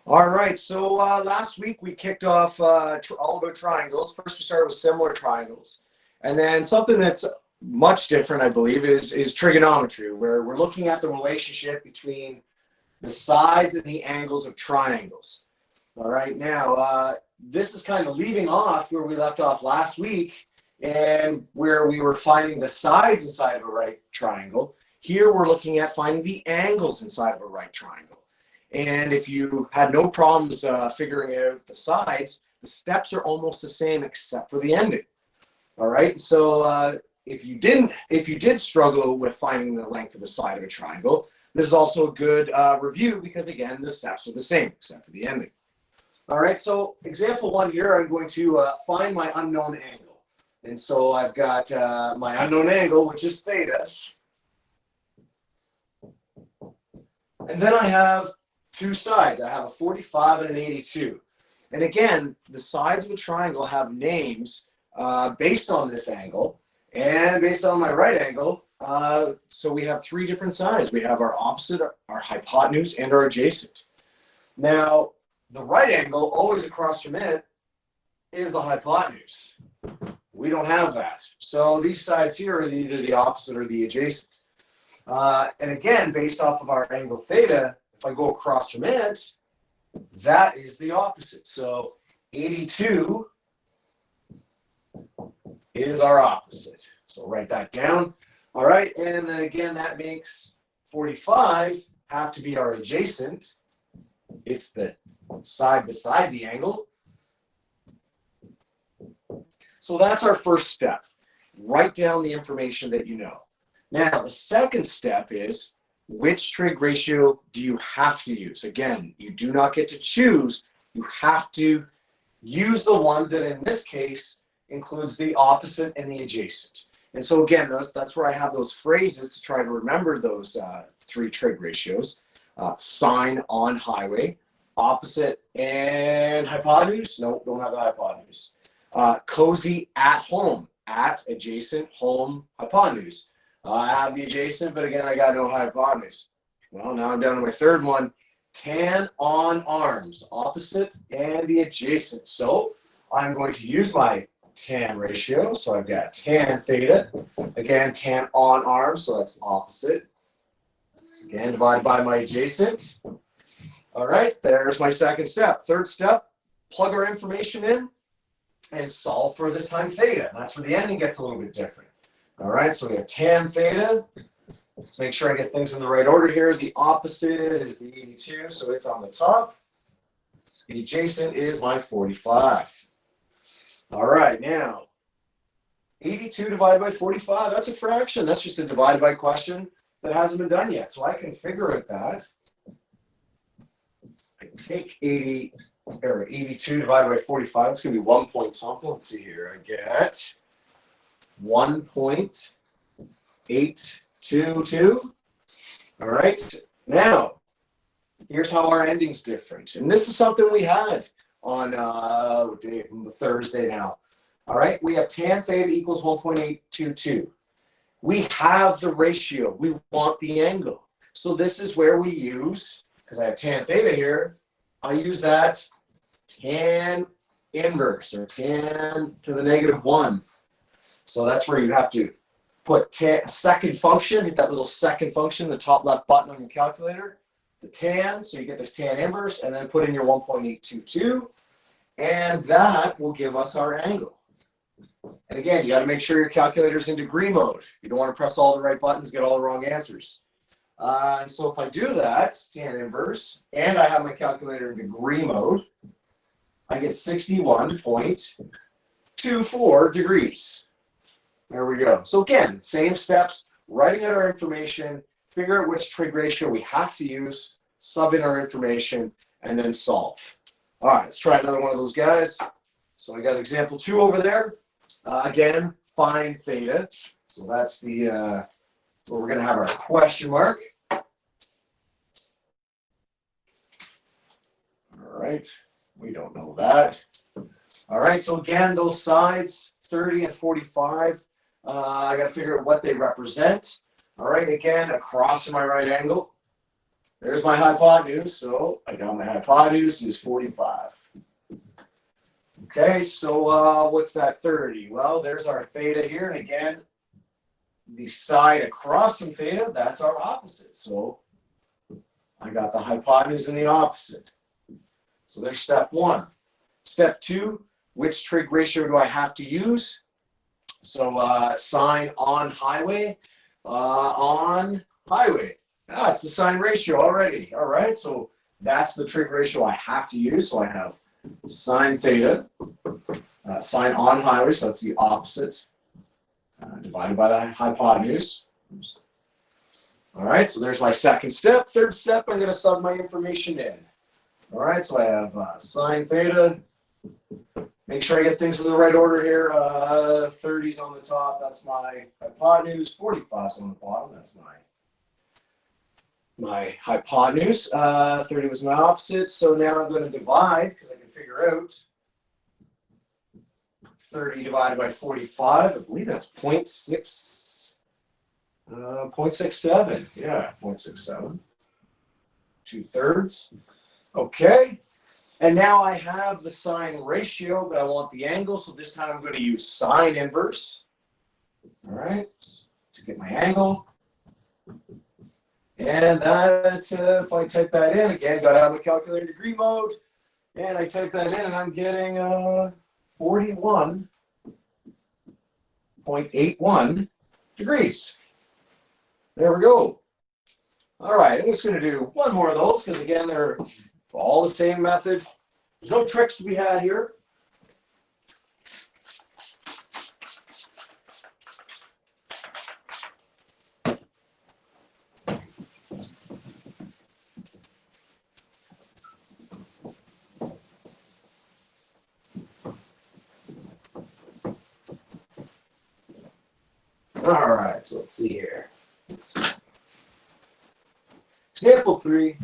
All right, so last week we kicked off all about triangles. First, we started with similar triangles. And then something that's much different, I believe, is trigonometry, where we're looking at the relationship between the sides and the angles of triangles. All right, now this is kind of leaving off where we left off last week and where we were finding the sides inside of a right triangle. Here we're looking at finding the angles inside of a right triangle. And if you had no problems figuring out the sides, the steps are almost the same except for the ending. All right. So if you did struggle with finding the length of the side of a triangle, this is also a good review because again, the steps are the same except for the ending. All right. So example 1 here, I'm going to find my unknown angle. And so I've got my unknown angle, which is theta. And then I have two sides. I have a 45 and an 82. And again, the sides of a triangle have names based on this angle and based on my right angle. So we have three different sides. We have our opposite, our hypotenuse, and our adjacent. Now, the right angle always across from it is the hypotenuse. We don't have that. So these sides here are either the opposite or the adjacent. And again, based off of our angle theta, if I go across from it, that is the opposite. So 82 is our opposite. So write that down. All right, and then again, that makes 45 have to be our adjacent. It's the side beside the angle. So that's our first step. Write down the information that you know. Now, the second step is, which trig ratio do you have to use? Again, you do not get to choose. You have to use the one that in this case includes the opposite and the adjacent. And so again, that's where I have those phrases to try to remember those three trig ratios. Sine on highway, opposite and hypotenuse. No, don't have the hypotenuse. Cozy at home, at, adjacent, home, hypotenuse. I have the adjacent, but again, I got no hypotenuse. Well, now I'm down to my third one. Tan on arms, opposite and the adjacent. So I'm going to use my tan ratio. So I've got tan theta. Again, tan on arms, so that's opposite. Again, divided by my adjacent. All right, there's my second step. Third step, plug our information in and solve for this time theta. And that's where the ending gets a little bit different. All right, so we have tan theta. Let's make sure I get things in the right order here. The opposite is the 82, so it's on the top. The adjacent is my 45. All right, now, 82 divided by 45, that's a fraction. That's just a divided by question that hasn't been done yet. So I can figure out that. I can take 82 divided by 45. That's going to be 1 point something. Let's see here. I get 1.822. All right. Now, here's how our ending's different. And this is something we had on Thursday now. All right. We have tan theta equals 1.822. We have the ratio. We want the angle. So this is where we use, because I have tan theta here, I use that tan inverse, or tan to the -1. So that's where you have to put second function, hit that little second function, the top left button on your calculator, the tan, so you get this tan inverse, and then put in your 1.822, and that will give us our angle. And again, you got to make sure your calculator's in degree mode. You don't want to press all the right buttons, get all the wrong answers. And so if I do that, tan inverse, and I have my calculator in degree mode, I get 61.24 degrees. There we go. So again, same steps, writing out our information, figure out which trig ratio we have to use, sub in our information, and then solve. All right, let's try another one of those guys. So I got example 2 over there. Again, find theta. So that's the where we're going to have our question mark. All right, we don't know that. All right, so again, those sides, 30 and 45, I got to figure out what they represent. All right, again, across to my right angle. there's my hypotenuse. So I got my hypotenuse is 45. Okay, so what's that 30? Well, there's our theta here. And again, the side across from theta, that's our opposite. So I got the hypotenuse and the opposite. So there's step one. Step two, which trig ratio do I have to use? So sine on highway, on highway. Ah, it's the sine ratio already. All right, so that's the trig ratio I have to use. So I have sine theta, sine on highway, so that's the opposite, divided by the hypotenuse. Oops. All right, so there's my second step. Third step, I'm going to sub my information in. All right, so I have sine theta. Make sure I get things in the right order here. 30's on the top, that's my hypotenuse. 45's on the bottom, that's my hypotenuse. 30 was my opposite, so now I'm going to divide, because I can figure out 30 divided by 45. I believe that's 0.67. Yeah, 0.67. 2/3. Okay. And now I have the sine ratio, but I want the angle. So this time I'm going to use sine inverse. All right. To get my angle. And that, if I type that in, again, got to have my calculator degree mode. And I type that in and I'm getting 41.81 degrees. There we go. All right, I'm just going to do one more of those because, again, they're all the same method. There's no tricks to be had here. All right, so let's see here. Example 3.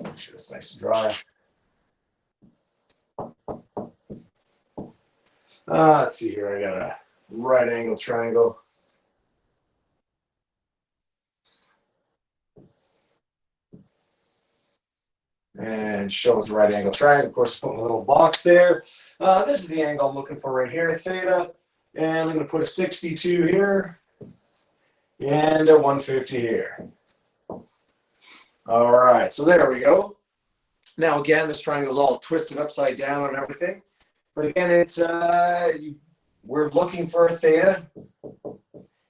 Make sure it's nice and dry. Let's see here. I got a right angle triangle. And shows the right angle triangle. Of course, put a little box there. This is the angle I'm looking for right here, theta. And I'm going to put a 62 here and a 150 here. All right, so there we go. Now, again, this triangle is all twisted upside down and everything. But again, it's we're looking for a theta.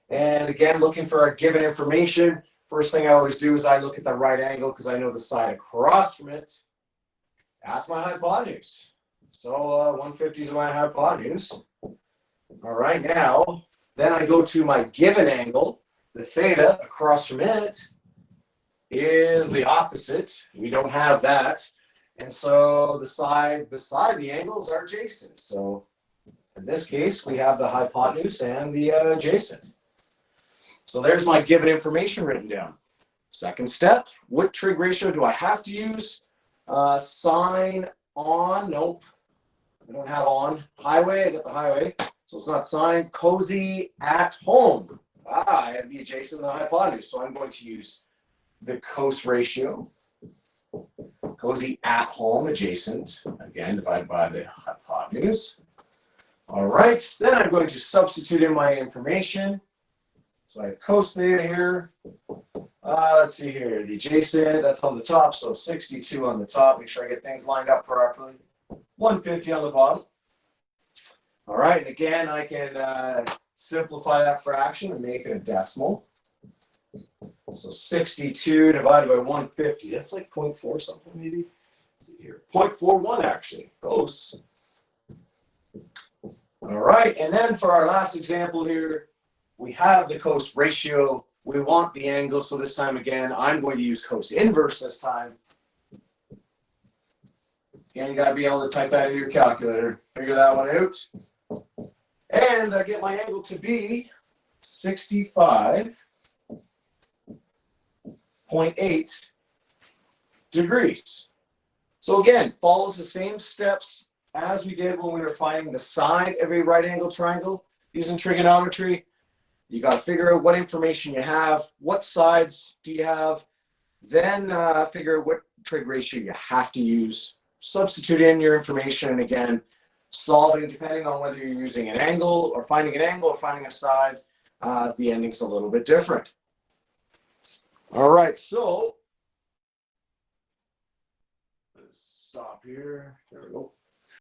And again, looking for our given information. First thing I always do is I look at the right angle because I know the side across from it. That's my hypotenuse. So 150 is my hypotenuse. All right, now, then I go to my given angle. The theta across from it is the opposite. We don't have that. And so the side beside the angles are adjacent. So in this case, we have the hypotenuse and the adjacent. So there's my given information written down. Second step, what trig ratio do I have to use? Sine on, nope. I don't have on. Highway, I got the highway. So it's not sine, cosi at home. I have the adjacent and the hypotenuse. So I'm going to use the cos ratio. Cosi at home, adjacent. Again, divided by the hypotenuse. All right, then I'm going to substitute in my information. So I have cos theta here. Let's see here, the adjacent, that's on the top, so 62 on the top. Make sure I get things lined up properly. 150 on the bottom. All right, and again, I can simplify that fraction and make it a decimal. So 62 divided by 150, that's like 0.4 something maybe. Let's see here, 0.41 actually, close. All right, and then for our last example here, we have the cos ratio. We want the angle, so this time again, I'm going to use cos inverse this time. Again, you got to be able to type that in your calculator. Figure that one out. And I get my angle to be 65.8 degrees. So again, follows the same steps as we did when we were finding the side of a right angle triangle using trigonometry. You got to figure out what information you have, what sides do you have, Then figure what trig ratio you have to use. Substitute in your information, and again, solving depending on whether you're using an angle or finding a side. The ending's a little bit different. All right, so let's stop here. There we go.